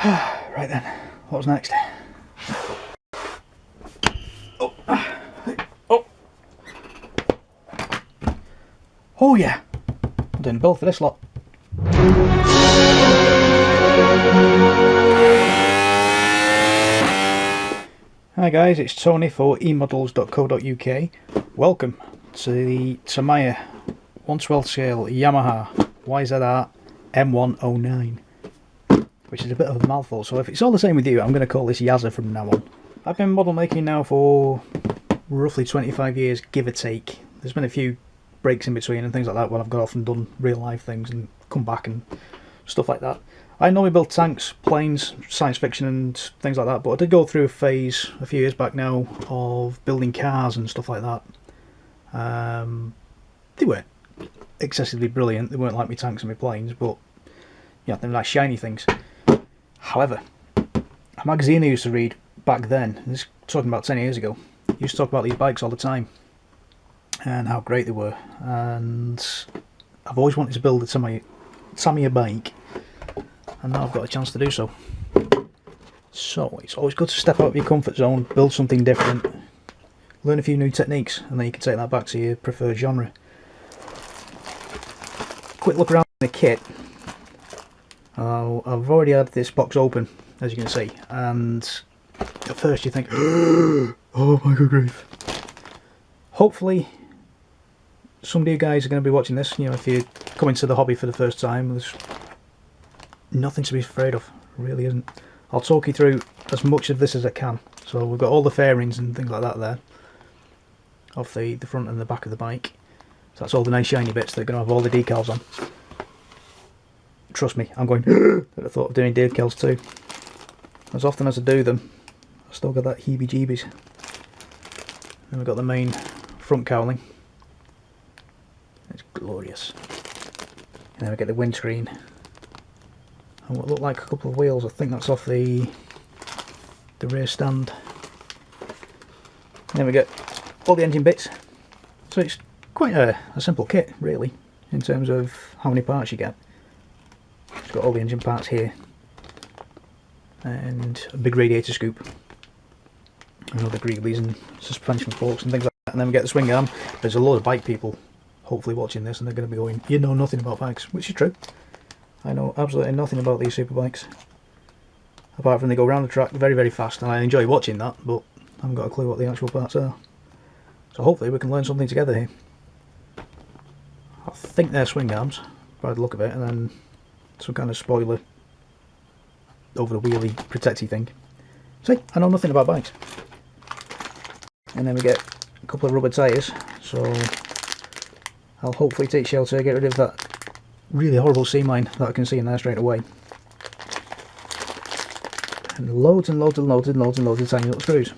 Right then, what's next? Oh, oh, oh yeah, I'm doing a build for this lot. Hi guys, it's Tony for eModels.co.uk. Welcome to the Tamiya 1/12 scale Yamaha YZR M1'09, which is a bit of a mouthful, so if it's all the same with you, I'm going to call this Yazza from now on. I've been model making now for roughly 25 years, give or take. There's been a few breaks in between and things like that when I've got off and done real life things and come back and stuff like that. I normally build tanks, planes, science fiction and things like that, but I did go through a phase a few years back now of building cars and stuff like that. They weren't excessively brilliant, they weren't like my tanks and my planes, but yeah, they're nice shiny things. However, a magazine I used to read back then, this is talking about 10 years ago, used to talk about these bikes all the time and how great they were, and I've always wanted to build a Tamiya bike, and now I've got a chance to do so. So it's always good to step out of your comfort zone, build something different, learn a few new techniques, and then you can take that back to your preferred genre. Quick look around the kit. I've already had this box open, as you can see, and at first you think, oh my good grief. Hopefully some of you guys are going to be watching this, you know, if you're coming to the hobby for the first time, there's nothing to be afraid of, really isn't. I'll talk you through as much of this as I can. So we've got all the fairings and things like that there, off the front and the back of the bike. So that's all the nice shiny bits that are going to have all the decals on. Trust me, I'm going at the thought of doing decals too. As often as I do them, I still got that heebie-jeebies. Then we've got the main front cowling. It's glorious. And then we get the windscreen. And what looked like a couple of wheels, I think that's off the rear stand. And then we get all the engine bits. So it's quite a simple kit, really, in terms of how many parts you get. It's got all the engine parts here, and a big radiator scoop, and all the greeblies and suspension forks and things like that. And then we get the swing arm. There's a lot of bike people hopefully watching this, and they're going to be going, you know nothing about bikes, which is true. I know absolutely nothing about these super bikes, apart from they go around the track very, very fast, and I enjoy watching that, but I haven't got a clue what the actual parts are. So hopefully we can learn something together here. I think they're swing arms, by the look of it, and then some kind of spoiler over the wheelie protecty thing. See, I know nothing about bikes. And then we get a couple of rubber tyres, so I'll hopefully take shelter, get rid of that really horrible seam line that I can see in there straight away. And loads and loads and loads and loads and loads of tiny little screws,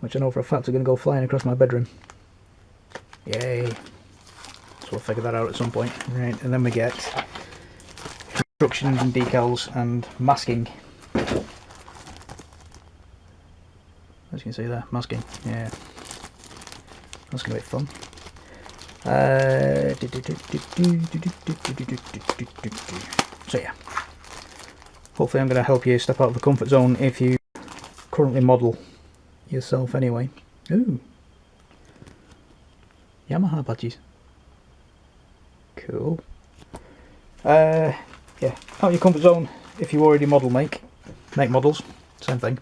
which I know for a fact are going to go flying across my bedroom. Yay! So we'll figure that out at some point. Right, and then we get instructions and decals and masking. As you can see there, masking. Yeah, that's going to be fun. So yeah, hopefully I'm going to help you step out of the comfort zone if you currently model yourself anyway. Ooh, Yamaha badges. Cool. Yeah, out of your comfort zone if you already make models, same thing,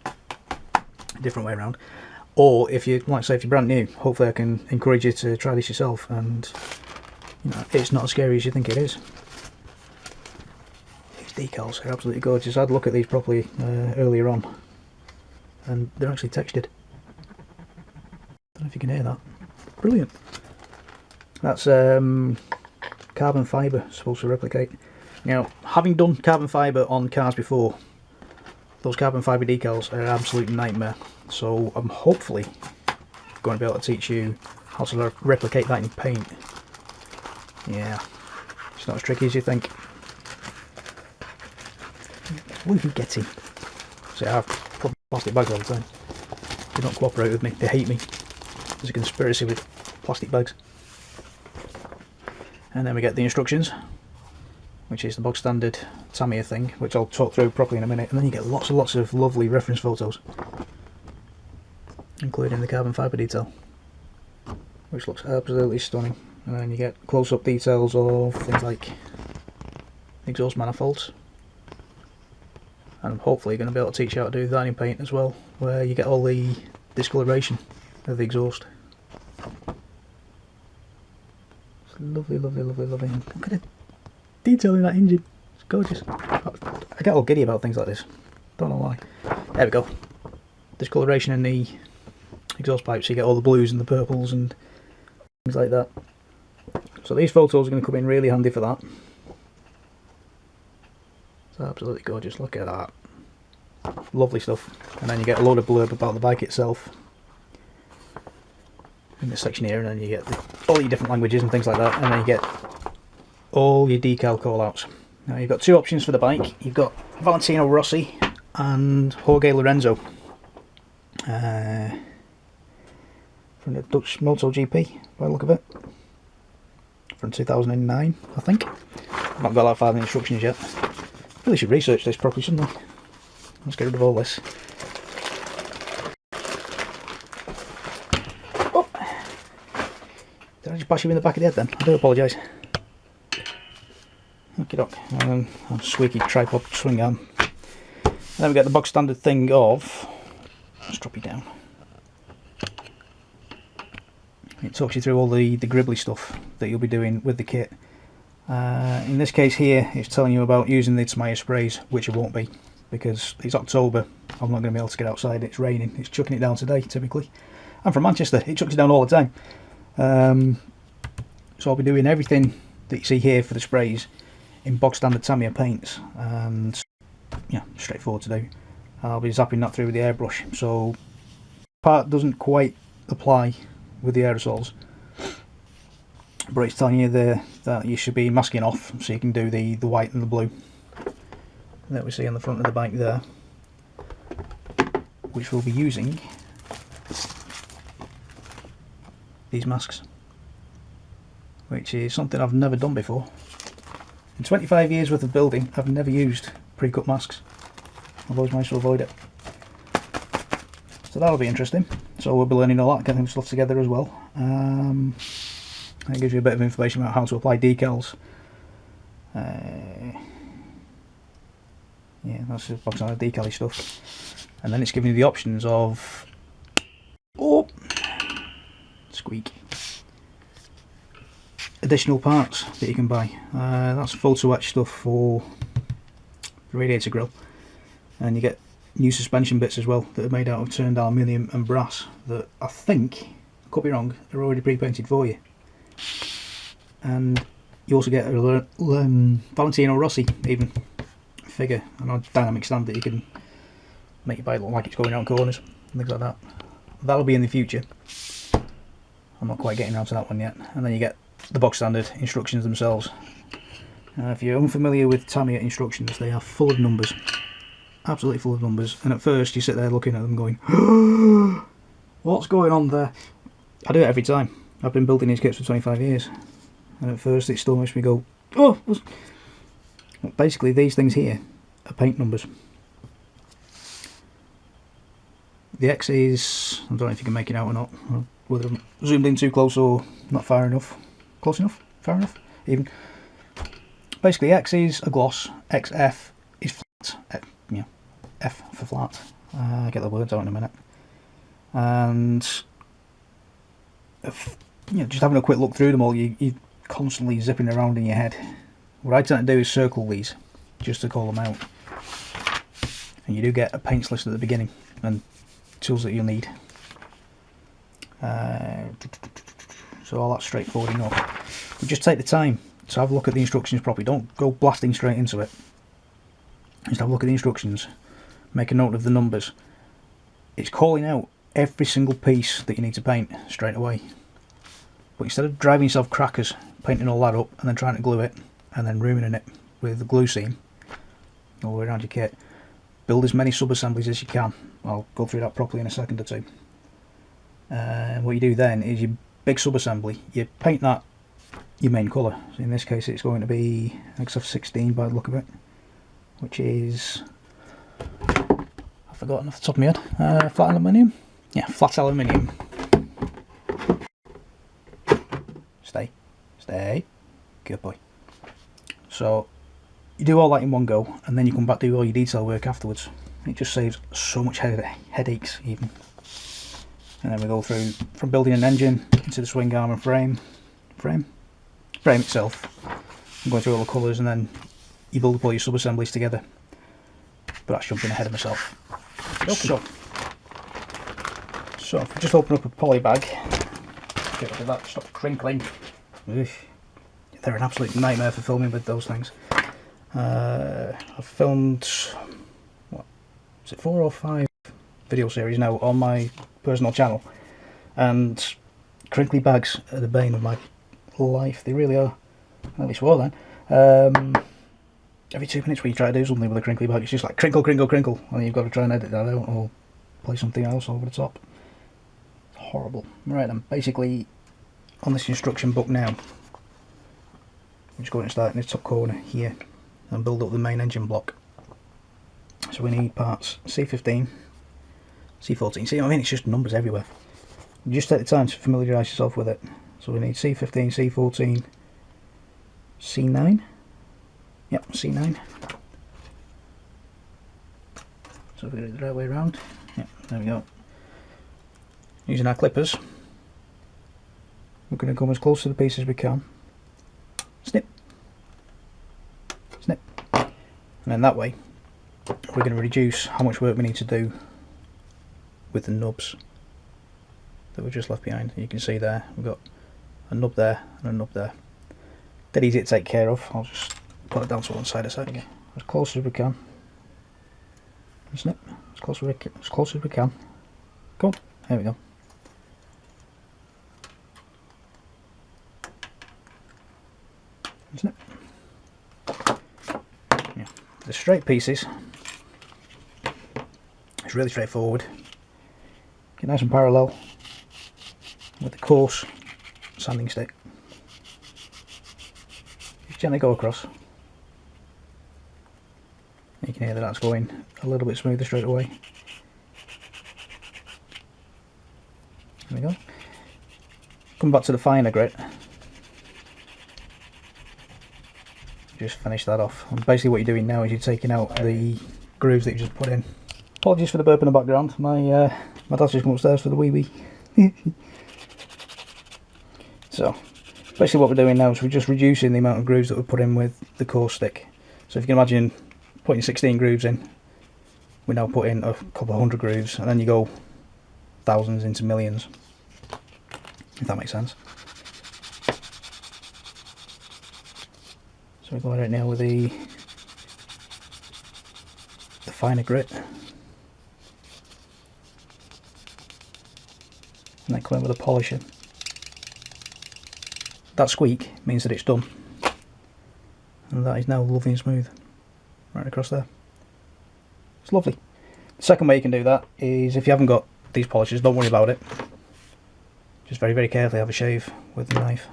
different way around. Or if you, like say, if you're brand new, hopefully I can encourage you to try this yourself, and you know, it's not as scary as you think it is. These decals are absolutely gorgeous. I had a look at these properly earlier on, and they're actually textured. Don't know if you can hear that. Brilliant. That's carbon fibre, supposed to replicate. Now, having done carbon fibre on cars before, those carbon fibre decals are an absolute nightmare. So I'm hopefully going to be able to teach you how to replicate that in paint. Yeah, it's not as tricky as you think. What are you getting? See, I have plastic bags all the time. They don't cooperate with me, they hate me. There's a conspiracy with plastic bags. And then we get the instructions, which is the bog standard Tamiya thing, which I'll talk through properly in a minute, and then you get lots and lots of lovely reference photos, including the carbon fibre detail, which looks absolutely stunning. And then you get close-up details of things like exhaust manifolds, and I'm hopefully going to be able to teach you how to do that in paint as well, where you get all the discoloration of the exhaust. It's lovely, lovely, lovely, lovely. Look at the detail in that engine. It's gorgeous. I get all giddy about things like this. Don't know why. There we go. Discoloration in the exhaust pipes, so you get all the blues and the purples and things like that. So these photos are going to come in really handy for that. It's absolutely gorgeous. Look at that. Lovely stuff. And then you get a load of blurb about the bike itself in this section here, and then you get all your different languages and things like that, and then you get all your decal callouts. Now you've got two options for the bike. You've got Valentino Rossi and Jorge Lorenzo from the Dutch MotoGP, by the look of it, from 2009, I think. I've not got that far in the instructions yet. Really should research this properly, shouldn't I? Let's get rid of all this. Oh! Did I just bash you in the back of the head then? I do apologise. Okie doke. A squeaky tripod swing arm. And then we get the box standard thing of... Let's drop you down. It talks you through all the gribbly stuff that you'll be doing with the kit. In this case here, it's telling you about using the Tamiya sprays, which it won't be, because it's October. I'm not going to be able to get outside. It's raining. It's chucking it down today, typically. I'm from Manchester. It chucks it down all the time. So I'll be doing everything that you see here for the sprays in bog standard Tamiya paints, and yeah, straightforward to do. I'll be zapping that through with the airbrush. So part doesn't quite apply with the aerosols, but it's telling you there that you should be masking off, so you can do the white and the blue that we see on the front of the bike there, which we'll be using these masks, which is something I've never done before. In 25 years worth of building, I've never used pre-cut masks. I've always managed to avoid it. So that'll be interesting. So we'll be learning a lot, getting stuff together as well. That gives you a bit of information about how to apply decals. Yeah, that's just box on decal-y stuff. And then it's giving you the options of... Oh! Squeak. Additional parts that you can buy. That's photo etch stuff for the radiator grille. And you get new suspension bits as well that are made out of turned aluminium and brass that I think, could be wrong, are already pre-painted for you. And you also get a Valentino Rossi even figure and a dynamic stand that you can make your bike look like it's going around corners and things like that. That'll be in the future. I'm not quite getting around to that one yet. And then you get the box standard instructions themselves. If you're unfamiliar with Tamiya instructions, they are full of numbers. Absolutely full of numbers. And at first you sit there looking at them going, what's going on there? I do it every time. I've been building these kits for 25 years. And at first it still makes me go, oh! Basically these things here are paint numbers. The X is, I don't know if you can make it out or not, whether I'm zoomed in too close or not far enough. Close enough? Far enough? Even. Basically X is a gloss, XF is flat, yeah, F for flat. I'll get the words out in a minute. And just having a quick look through them all, you're constantly zipping around in your head. What I tend to do is circle these, just to call them out. And you do get a paints list at the beginning, and tools that you'll need. So all that's straightforward enough. But just take the time to have a look at the instructions properly. Don't go blasting straight into it. Just have a look at the instructions, make a note of the numbers. It's calling out every single piece that you need to paint straight away. But instead of driving yourself crackers, painting all that up and then trying to glue it and then ruining it with the glue seam all the way around your kit, build as many sub-assemblies as you can. I'll go through that properly in a second or two. What you do then is your big sub-assembly, you paint that your main colour. So in this case it's going to be XF16 by the look of it, which is, I've forgotten off the top of my head, flat aluminium? Yeah, flat aluminium. Stay, good boy. So you do all that in one go, and then you come back to do all your detail work afterwards. It just saves so much headaches even. And then we go through from building an engine into the swing arm and frame itself, and going through all the colours, and then you build up all your sub-assemblies together. But that's jumping ahead of myself. So if we just open up a poly bag, get rid of that, stop crinkling. Ugh. They're an absolute nightmare for filming with those things. I've filmed, what is it, 4 or 5 video series now on my personal channel, and crinkly bags are the bane of my life. They really are. At least were then. Every 2 minutes when you try to do something with a crinkly bag, it's just like crinkle, crinkle, crinkle, and you've got to try and edit that out or play something else over the top. It's horrible. Right then, basically on this instruction book now, I'm just going to start in the top corner here and build up the main engine block. So we need parts C15, C14. See what I mean? It's just numbers everywhere. You just take the time to familiarise yourself with it. So we need C15, C14, C9. Yep, C9. So if we get it the right way around. Yep, there we go. Using our clippers, we're going to come as close to the piece as we can. Snip. Snip. And then that way, we're going to reduce how much work we need to do with the nubs that we just left behind. You can see there, we've got a nub there and a nub there. Dead easy to take care of. I'll just put it down to one side a second. As close as we can. Snip. As close as we can. Cool. There we go. Snip. Yeah. The straight pieces, it's really straightforward. Get nice and parallel with the coarse sanding stick. Just gently go across. You can hear that that's going a little bit smoother straight away. There we go. Come back to the finer grit. Just finish that off. And basically what you're doing now is you're taking out the grooves that you just put in. Apologies for the burp in the background. My dad's just come upstairs for the wee. So basically what we're doing now is we're just reducing the amount of grooves that we put in with the coarse stick. So if you can imagine putting 16 grooves in, we now put in a couple of hundred grooves, and then you go thousands into millions, if that makes sense. So we're going right now with the finer grit, and then come in with a polisher. That squeak means that it's done, and that is now lovely and smooth right across there. It's lovely. The second way you can do that is, if you haven't got these polishers, don't worry about it. Just very, very carefully have a shave with the knife.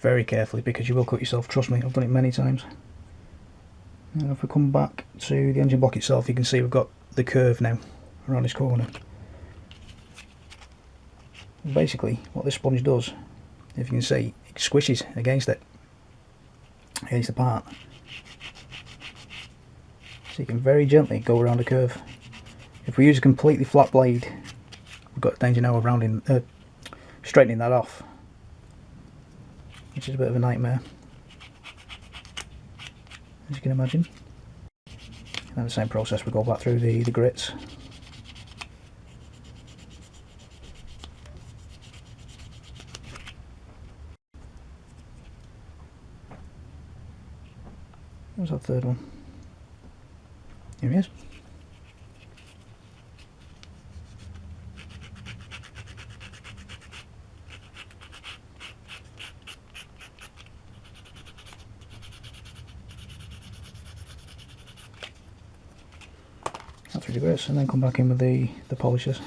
Very carefully, because you will cut yourself, trust me, I've done it many times. And if we come back to the engine block itself, you can see we've got the curve now around this corner. And basically what this sponge does, if you can see, it squishes against it, against the part. So you can very gently go around a curve. If we use a completely flat blade, we've got danger now of straightening that off, which is a bit of a nightmare, as you can imagine. And then the same process, we go back through the grits. Where's that third one? Here he is. That's really great, and then come back in with the polishers.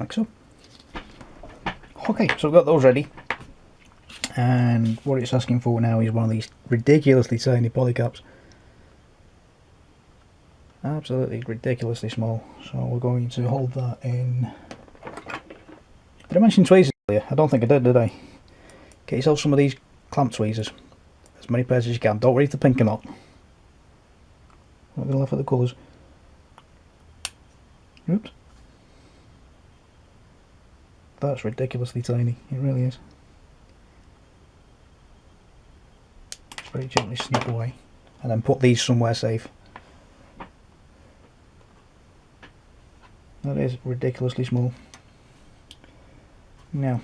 like so. Okay, so I've got those ready, and what it's asking for now is one of these ridiculously tiny polycaps. Absolutely ridiculously small. So we're going to hold that in. Did I mention tweezers earlier? I don't think I did I? Get yourself some of these clamp tweezers. As many pairs as you can. Don't worry if they're pink or not. Not going to laugh at the colours. Oops. That's ridiculously tiny. It really is. Just very gently snip away. And then put these somewhere safe. That is ridiculously small. Now,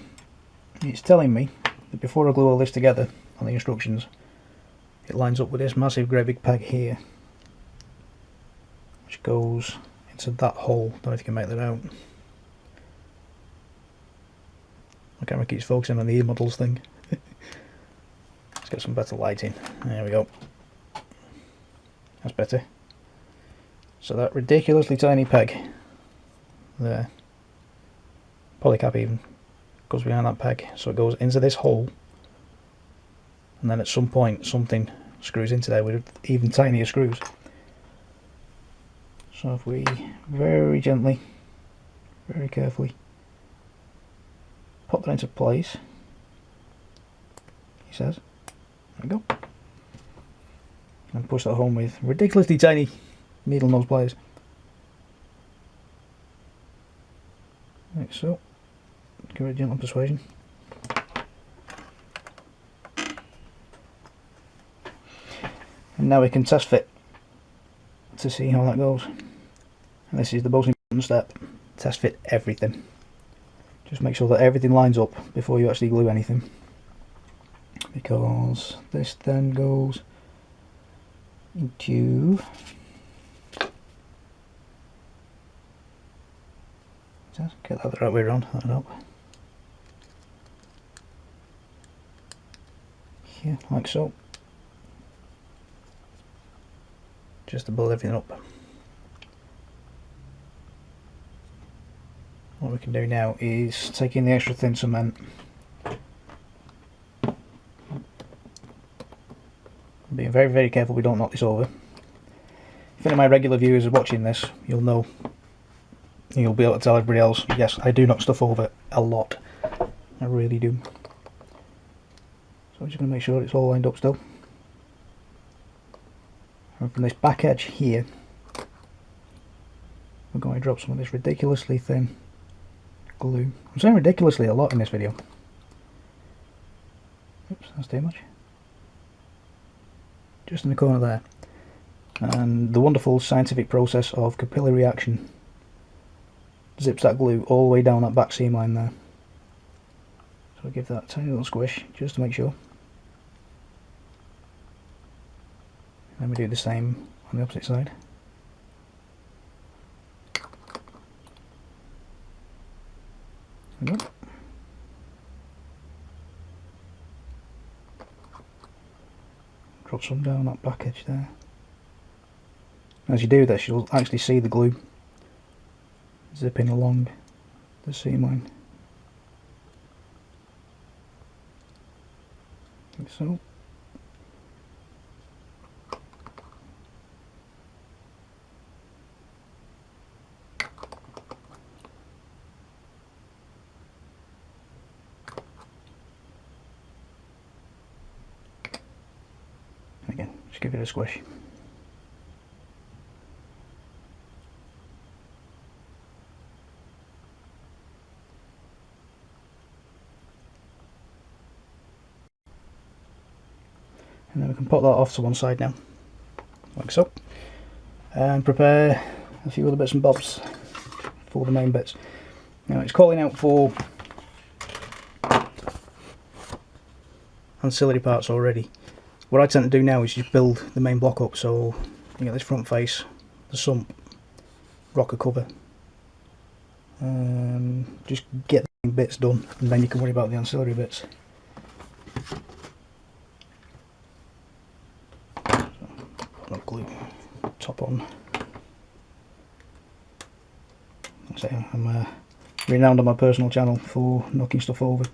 it's telling me that before I glue all this together on the instructions, it lines up with this massive great big peg here, which goes into that hole. Don't know if you can make that out. My camera keeps focusing on the eModels thing. Let's get some better lighting. There we go. That's better. So that ridiculously tiny peg there, polycap even, goes behind that peg, so it goes into this hole, and then at some point something screws into there with even tinier screws. So if we very gently, very carefully pop that into place, he says, there we go, and push that home with ridiculously tiny needle nose pliers, like so. Give it a gentle persuasion. And now we can test fit to see how that goes. And this is the most important step. Test fit everything. Just make sure that everything lines up before you actually glue anything. Because this then goes into... Get that the right way around, that'll help. Here, like so. Just to build everything up. What we can do now is take in the extra thin cement. Being very, very careful we don't knock this over. If any of my regular viewers are watching this, you'll know. You'll be able to tell everybody else, yes, I do knock stuff over a lot. I really do. So I'm just going to make sure it's all lined up still. And from this back edge here, we're going to drop some of this ridiculously thin glue. I'm saying ridiculously a lot in this video. Oops, that's too much. Just in the corner there. And the wonderful scientific process of capillary reaction zips that glue all the way down that back seam line there. So I give that a tiny little squish just to make sure. And then we do the same on the opposite side. There we go. Drop some down that back edge there. As you do this, you'll actually see the glue zipping along the seam line. Like so. Again, just give it a squish. And then we can put that off to one side now, like so, and prepare a few other bits and bobs for the main bits. Now it's calling out for ancillary parts already. What I tend to do now is just build the main block up, so you get this front face, the sump, rocker cover, just get the main bits done, and then you can worry about the ancillary bits. Not glue top on. Like I say, I'm renowned on my personal channel for knocking stuff over.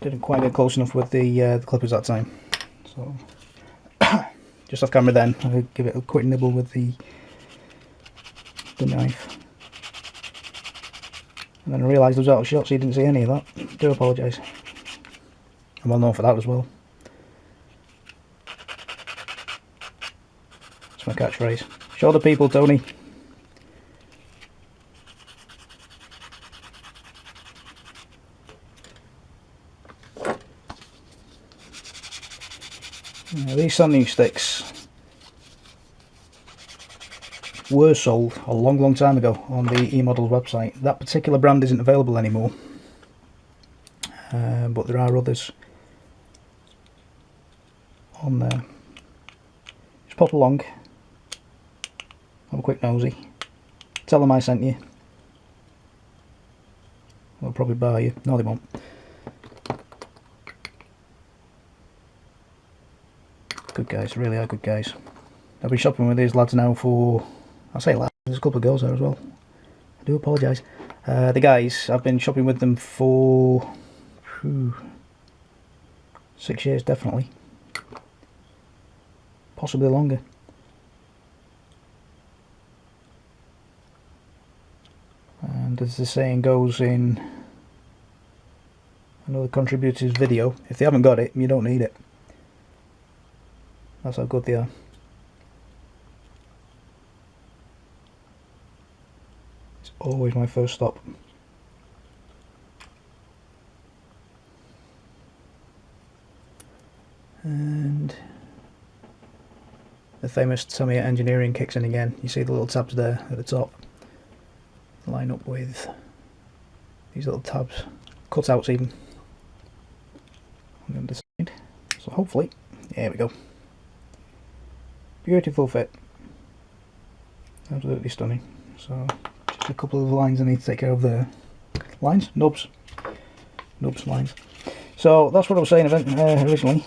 Didn't quite get close enough with the clippers that time, so just off camera then I'll give it a quick nibble with the knife, and then I realised I was out of shot, so you didn't see any of that. Do apologise. I'm well known for that as well. It's my catchphrase. Show the people, Tony. Now, these sanding sticks were sold a long time ago on the eModels website. That particular brand isn't available anymore, but there are others on there. Just pop along, have a quick nosy, tell them I sent you. They'll probably buy you. No, they won't. Good guys, really are good guys. I've been shopping with these lads now for, I say lads, there's a couple of girls there as well. I do apologise. The guys, I've been shopping with them for 6 years definitely. Possibly longer. And as the saying goes in another contributor's video, if they haven't got it, you don't need it. That's how good they are. It's always my first stop. And the famous Tamiya engineering kicks in again. You see the little tabs there at the top line up with these little tabs, cutouts even on the underside. So hopefully, there we go. Beautiful fit. Absolutely stunning. So just a couple of lines I need to take care of there. Lines? Nubs. Nubs, lines. So that's what I was saying originally.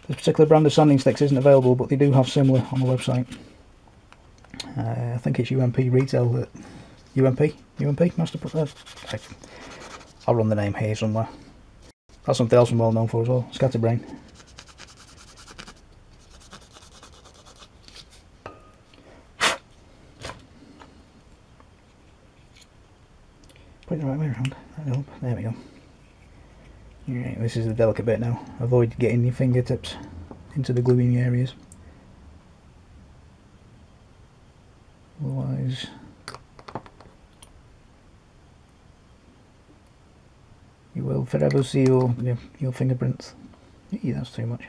This particular brand of sanding sticks isn't available, but they do have similar on the website. I think it's UMP retail at UMP Master. I'll run the name here somewhere. That's something else I'm well known for as well. Scatterbrain. Put it the right way around. That'll help. There we go. Right, this is the delicate bit now. Avoid getting your fingertips into the gluing areas. Otherwise, you will forever see your fingerprints. That's too much.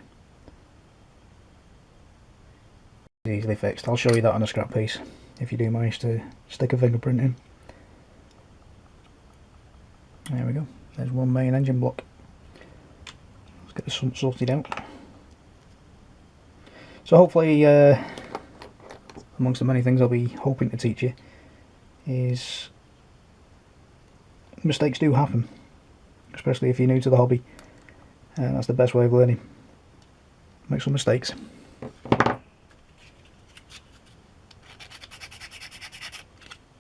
Easily fixed. I'll show you that on a scrap piece if you do manage to stick a fingerprint in. There we go. There's one main engine block. Let's get this sorted out. So hopefully, amongst the many things I'll be hoping to teach you, is mistakes do happen, especially if you're new to the hobby, and that's the best way of learning. Make some mistakes.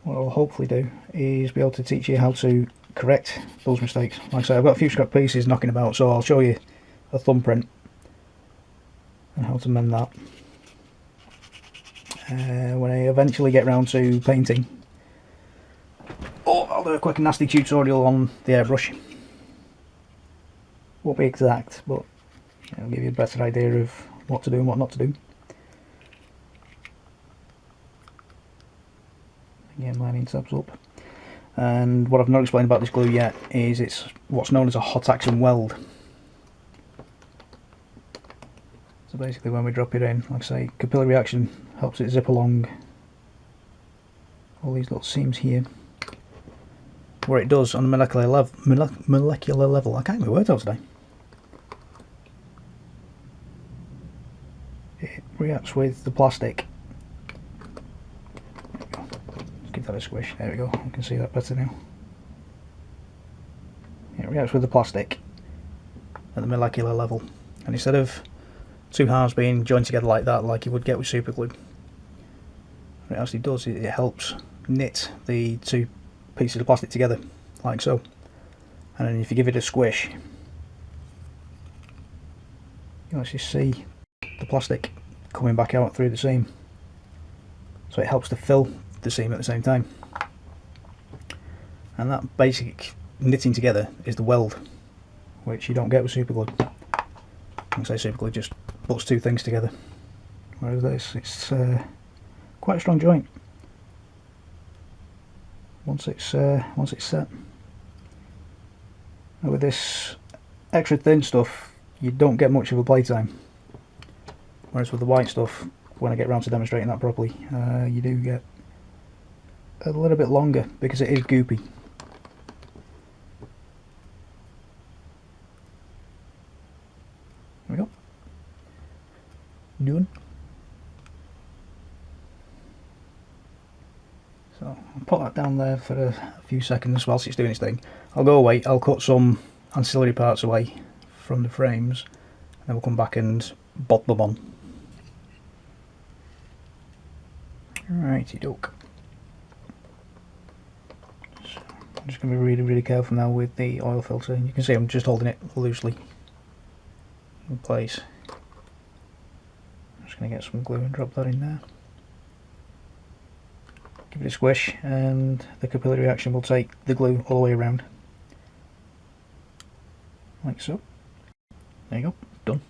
What I'll hopefully do is be able to teach you how to correct those mistakes. Like I say, I've got a few scrap pieces knocking about, so I'll show you a thumbprint and how to mend that. When I eventually get round to painting, I'll do a quick nasty tutorial on the airbrush. Won't be exact, but it'll give you a better idea of what to do and what not to do. Again, lining tabs up. And what I've not explained about this glue yet is it's what's known as a hot action weld. So basically when we drop it in, like I say, capillary action helps it zip along all these little seams here. Where it does on a molecular level, I can't get my words out today. What it does on a molecular level is it, when we drop it in, like I say, capillary action helps it zip along all these little seams here. Where it does on a molecular level, I can't get my words out today. What it does on a molecular level is it, when we drop it in, like I say, capillary action helps it zip along all these little seams here. Where it does on a molecular level, I can't get my words out today. reacts with the plastic. Let's give that a squish. There we go. You can see that better now. It reacts with the plastic at the molecular level, and instead of two halves being joined together like that, like you would get with super glue, what it actually does is it helps knit the two pieces of plastic together, like so. And then if you give it a squish, you actually see the plastic coming back out through the seam, so it helps to fill the seam at the same time. And that basic knitting together is the weld, which you don't get with super glue. I say super glue just puts two things together, whereas this, it's quite a strong joint once it's set. And with this extra thin stuff, you don't get much of a playtime, whereas with the white stuff, when I get around to demonstrating that properly, you do get a little bit longer because it is goopy. There we go. Done. So I'll put that down there for a few seconds whilst it's doing its thing. I'll go away, I'll cut some ancillary parts away from the frames, and then we'll come back and bolt them on. Righty doke. So I'm just going to be really careful now with the oil filter. You can see I'm just holding it loosely in place. I'm just going to get some glue and drop that in there. Give it a squish and the capillary reaction will take the glue all the way around. Like so. There you go, done.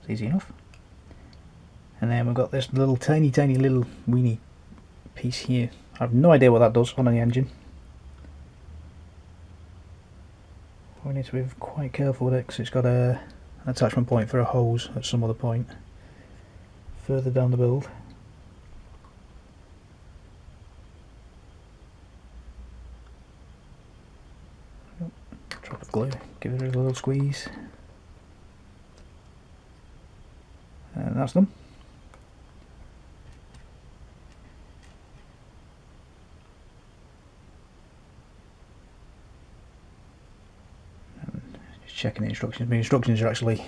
It's easy enough. And then we've got this little tiny little weeny piece here. I have no idea what that does on any engine. We need to be quite careful with it because it's got an attachment point for a hose at some other point further down the build. Drop of glue, give it a little squeeze, and that's done. And just checking the instructions. My instructions are actually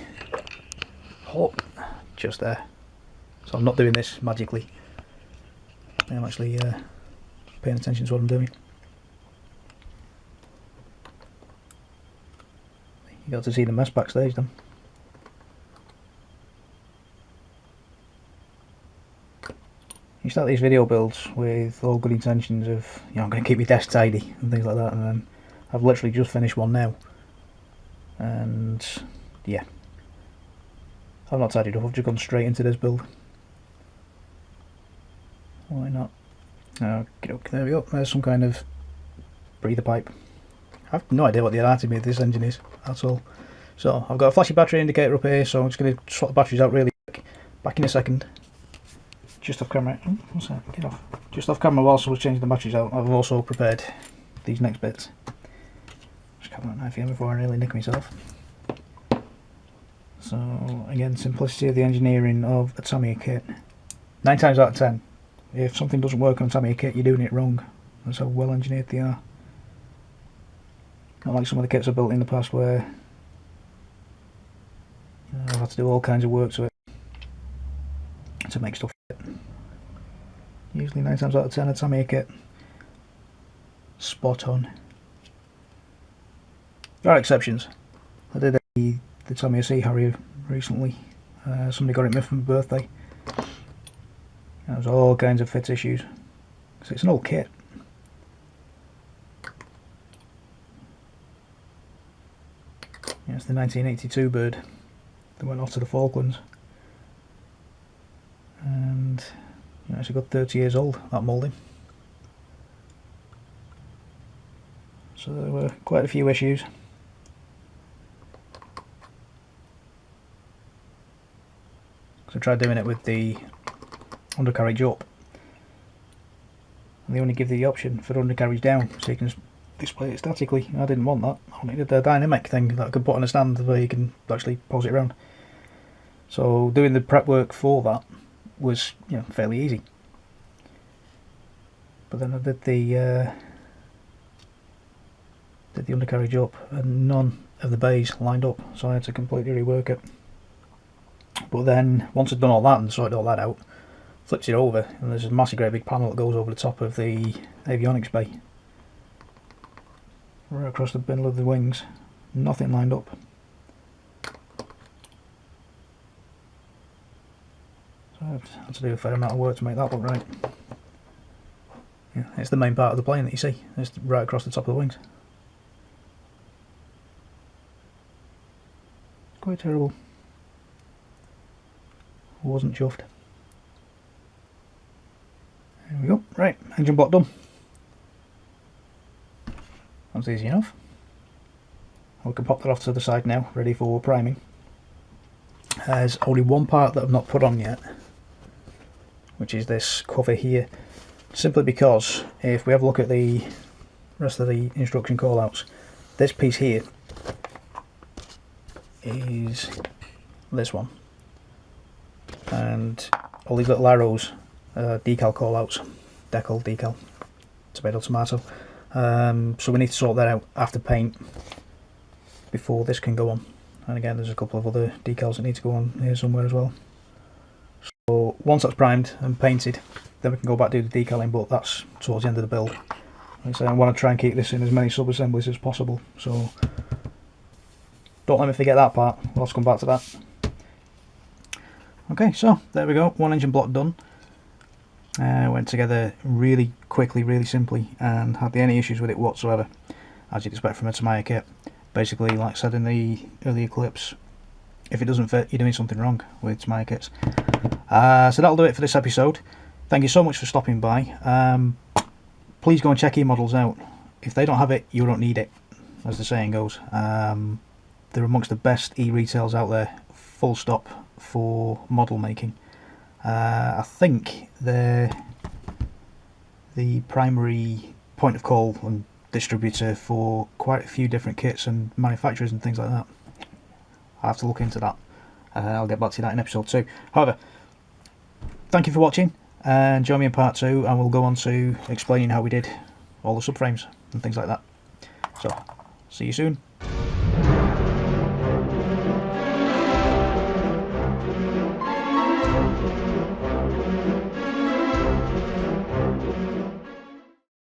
just there, so I'm not doing this magically. I'm actually paying attention to what I'm doing. You got to see the mess backstage then. You start these video builds with all good intentions of, you know, I'm going to keep my desk tidy and things like that, and then I've literally just finished one now, and yeah, I've not tidied up. I've just gone straight into this build. Why not? Okay, there we go. There's some kind of breather pipe. I have no idea what the anatomy of this engine is at all. So I've got a flashy battery indicator up here, so I'm just going to swap the batteries out really quick. Back in a second. Just off camera. Oh, what's that? Get off. Just off camera whilst I was changing the batteries out. I've also prepared these next bits. Just cut that knife in before I nearly nick myself. So again, simplicity of the engineering of a Tamiya kit. 9 times out of 10, if something doesn't work on a Tamiya kit, you're doing it wrong. That's how well engineered they are. Not like some of the kits I've built in the past where I've had to do all kinds of work to it to make stuff fit. Usually 9 times out of 10 a Tamiya kit, spot on. There are exceptions. I did the Tamiya Sea Harrier recently. Somebody got it me for my birthday. There was all kinds of fit issues. So it's an old kit. Yeah, it's the 1982 bird that went off to the Falklands, and you know, it's a good 30 years old, that moulding. So there were quite a few issues. So I tried doing it with the undercarriage up, and they only give you the option for undercarriage down, so you can display it statically. I didn't want that. I wanted a dynamic thing that I could put on a stand where you can actually pose it around. So doing the prep work for that was, you know, fairly easy. But then I did the undercarriage up, and none of the bays lined up, so I had to completely rework it. But then once I'd done all that and sorted all that out, flipped it over, and there's a massive great big panel that goes over the top of the avionics bay, right across the middle of the wings. Nothing lined up. So I had to do a fair amount of work to make that look right. Yeah, it's the main part of the plane that you see. It's right across the top of the wings. Quite terrible. Wasn't chuffed. There we go. Right, engine block done. That's easy enough. We can pop that off to the side now, ready for priming. There's only one part that I've not put on yet, which is this cover here. Simply because if we have a look at the rest of the instruction callouts, this piece here is this one, and all these little arrows, decal callouts, decal, tomato. So we need to sort that out after paint before this can go on. And again, there's a couple of other decals that need to go on here somewhere as well. So once that's primed and painted, then we can go back to do the decaling, but that's towards the end of the build. Like I say, I want to try and keep this in as many sub-assemblies as possible, so don't let me forget that part. We'll have to come back to that. Okay, so there we go, one engine block done. Went together really quickly, really simply, and hardly any issues with it whatsoever, as you'd expect from a Tamiya kit. Basically, like I said in the earlier clips, if it doesn't fit, you're doing something wrong with Tamiya kits. So that'll do it for this episode. Thank you so much for stopping by. Please go and check eModels out. If they don't have it, you don't need it, as the saying goes. They're amongst the best e-retails out there, full stop, for model making. I think they're the primary point of call and distributor for quite a few different kits and manufacturers and things like that. I'll have to look into that. I'll get back to that in episode 2. However, thank you for watching, and join me in part 2 and we'll go on to explaining how we did all the subframes and things like that. So, see you soon.